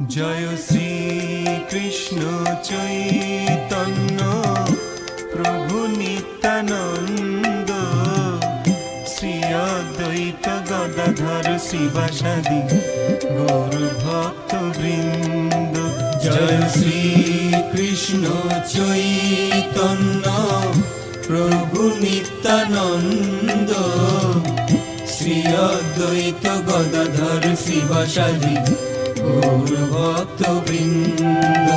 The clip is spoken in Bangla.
জয় শ্রী কৃষ্ণ চৈতন্য প্রভু নিত্যানন্দ, শ্রী অদ্বৈত গদাধর শিবাসাদি গৌর ভক্ত বৃন্দ। জয় শ্রী কৃষ্ণ চৈতন্য প্রভু নিত্যানন্দ, শ্রী অদ্বৈত গদাধর শিবাসাদি গৌর ভক্ত বৃন্দ।